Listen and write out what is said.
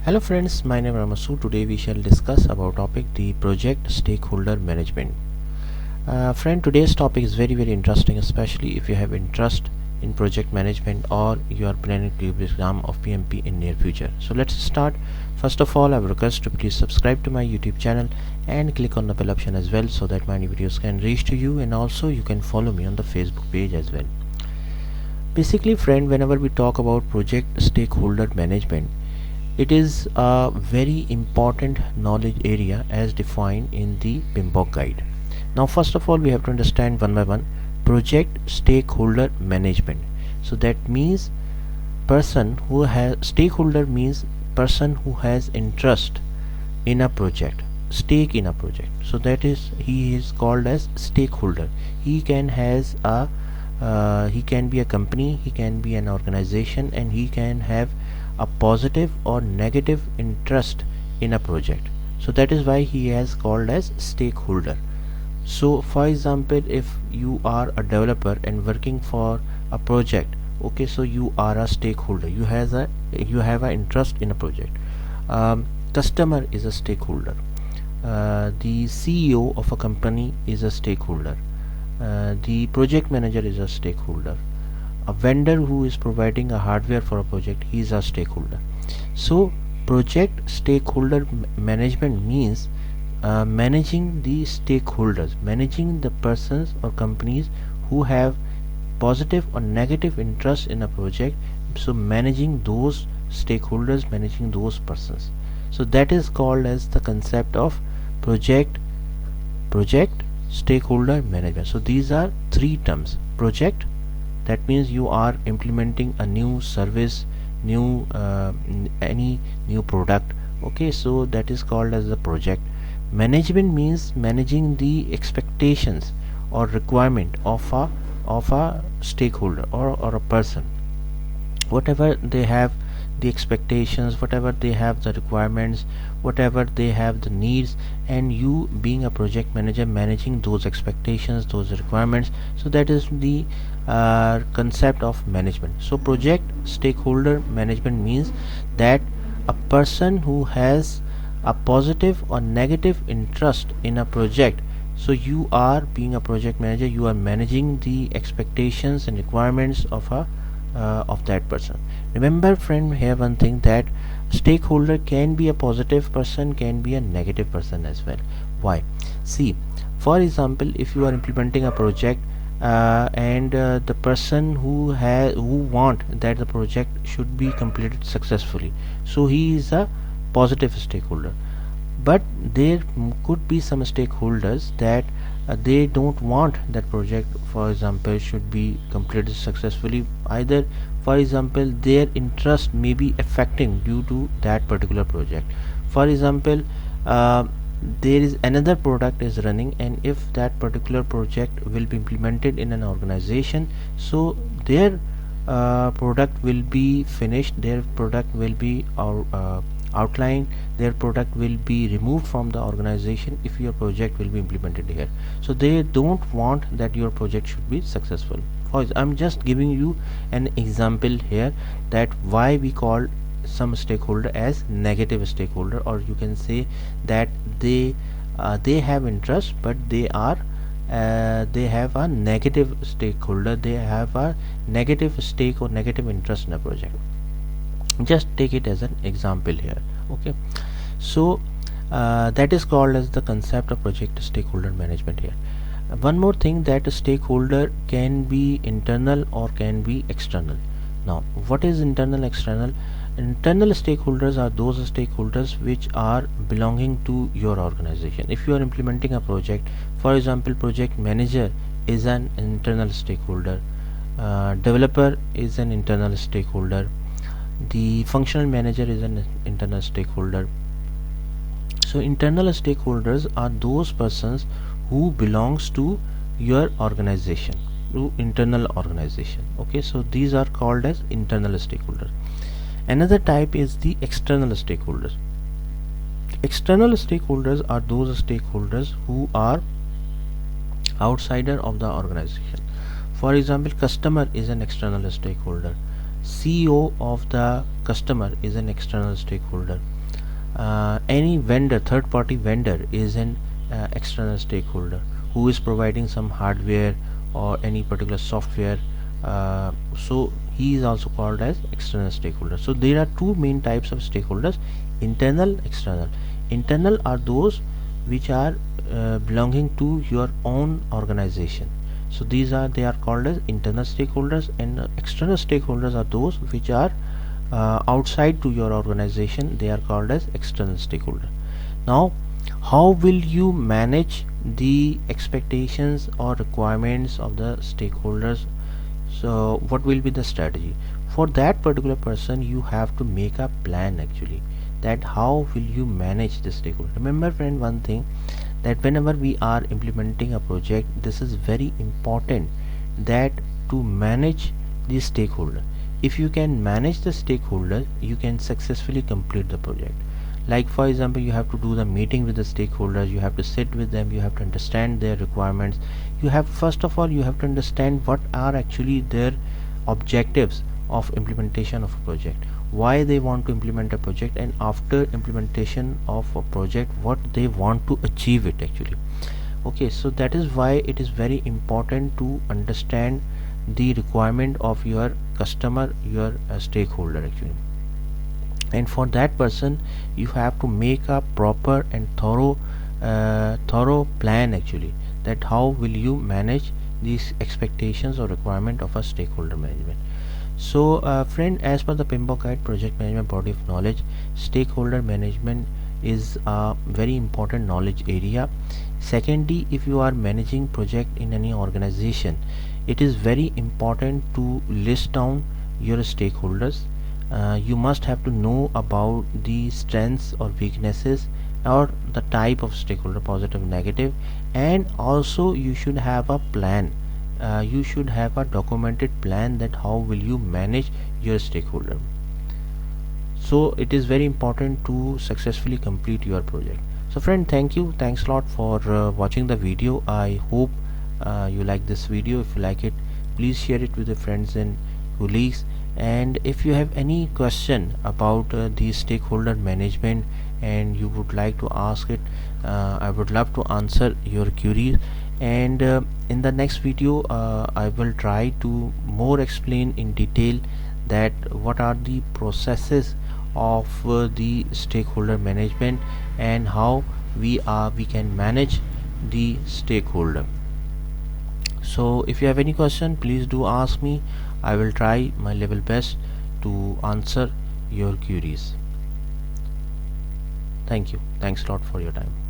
Hello friends, my name is Ramasu. Today we shall discuss about topic the project stakeholder management. Friend, today's topic is very interesting, especially if you have interest in project management or you are planning to give exam of PMP in near future. So let's start. First of all, I would request to please subscribe to my YouTube channel and click on the bell option as well so that my new videos can reach to you, and also you can follow me on the Facebook page as well. Basically friend, whenever we talk about project stakeholder management, it is a very important knowledge area as defined in the PMBOK guide. Now first of all, we have to understand one by one project stakeholder management. So that means stakeholder means person who has interest in a project, stake in a project. So that is, he is called as stakeholder. He can be a company, he can be an organization, and he can have a positive or negative interest in a project. So that is why he is called as stakeholder. So for example, if you are a developer and working for a project, okay, so you are a stakeholder, you have a interest in a project. Customer is a stakeholder. The CEO of a company is a stakeholder. The project manager is a stakeholder. A vendor who is providing a hardware for a project, he is a stakeholder. So project stakeholder management means managing the stakeholders, managing the persons or companies who have positive or negative interest in a project. So managing those stakeholders, managing those persons. So that is called as the concept of project stakeholder management. So these are three terms. Project, that means you are implementing a new service, any new product, okay, so that is called as the project. Management means managing the expectations or requirement of a stakeholder or a person, whatever they have the expectations, whatever they have the requirements, whatever they have the needs, and you being a project manager managing those expectations, those requirements. So that is the concept of management. So project stakeholder management means that a person who has a positive or negative interest in a project. So you are being a project manager, you are managing the expectations and requirements of that person. Remember friend, here one thing, that stakeholder can be a positive person, can be a negative person as well. Why? See, for example, if you are implementing a project and the person who want that the project should be completed successfully, so he is a positive stakeholder. But there could be some stakeholders that they don't want that project, for example, should be completed successfully. Either, for example, their interest may be affecting due to that particular project. For example, there is another product is running, and if that particular project will be implemented in an organization, so their product will be finished, their product will be outlined, their product will be removed from the organization if your project will be implemented here. So they don't want that your project should be successful. I'm just giving you an example here that why we call some stakeholder as negative stakeholder, or you can say that they have interest, but they have a negative stakeholder, they have a negative stake or negative interest in a project. Just take it as an example here, okay. So that is called as the concept of project stakeholder management here. One more thing, that a stakeholder can be internal or can be external. Now what is internal, external? Internal stakeholders are those stakeholders which are belonging to your organization. If you are implementing a project, for example, project manager is an internal stakeholder, developer is an internal stakeholder, the functional manager is an internal stakeholder. So internal stakeholders are those persons who belongs to your organization, to internal organization, okay. So these are called as internal stakeholders. Another type is the external stakeholders. External stakeholders are those stakeholders who are outsider of the organization. For example, customer is an external stakeholder, CEO of the customer is an external stakeholder, Any vendor, third party vendor, is an external stakeholder who is providing some hardware or any particular software. So he is also called as external stakeholder. So there are two main types of stakeholders: internal, external. Internal are those which are belonging to your own organization. So they are called as internal stakeholders, and external stakeholders are those which are outside to your organization. They are called as external stakeholder. Now, how will you manage the expectations or requirements of the stakeholders? So what will be the strategy for that particular person? You have to make a plan actually, that how will you manage the stakeholder. Remember friend, one thing, that whenever we are implementing a project, this is very important, that to manage the stakeholder. If you can manage the stakeholder, you can successfully complete the project. Like for example, you have to do the meeting with the stakeholders, you have to sit with them, you have to understand their requirements. You have, first of all, you have to understand what are actually their objectives of implementation of a project, why they want to implement a project, and after implementation of a project, what they want to achieve it actually. Okay, so that is why it is very important to understand the requirement of your customer, your stakeholder actually. And for that person, you have to make a proper and thorough plan actually, that how will you manage these expectations or requirement of a stakeholder management. So friend, as per the PMBOK guide, project management body of knowledge, stakeholder management is a very important knowledge area. Secondly, if you are managing project in any organization, it is very important to list down your stakeholders. You must have to know about the strengths or weaknesses, or the type of stakeholder, positive, negative, and also you should have a plan. You should have a documented plan, that how will you manage your stakeholder. So it is very important to successfully complete your project. So friend, thank you, thanks a lot for watching the video. I hope you like this video. If you like it, please share it with your friends and colleagues. And if you have any question about the stakeholder management and you would like to ask it, I would love to answer your queries. And in the next video, I will try to more explain in detail that what are the processes of the stakeholder management, and how we can manage the stakeholder. So if you have any question, please do ask me. I will try my level best to answer your queries. Thank you, thanks a lot for your time.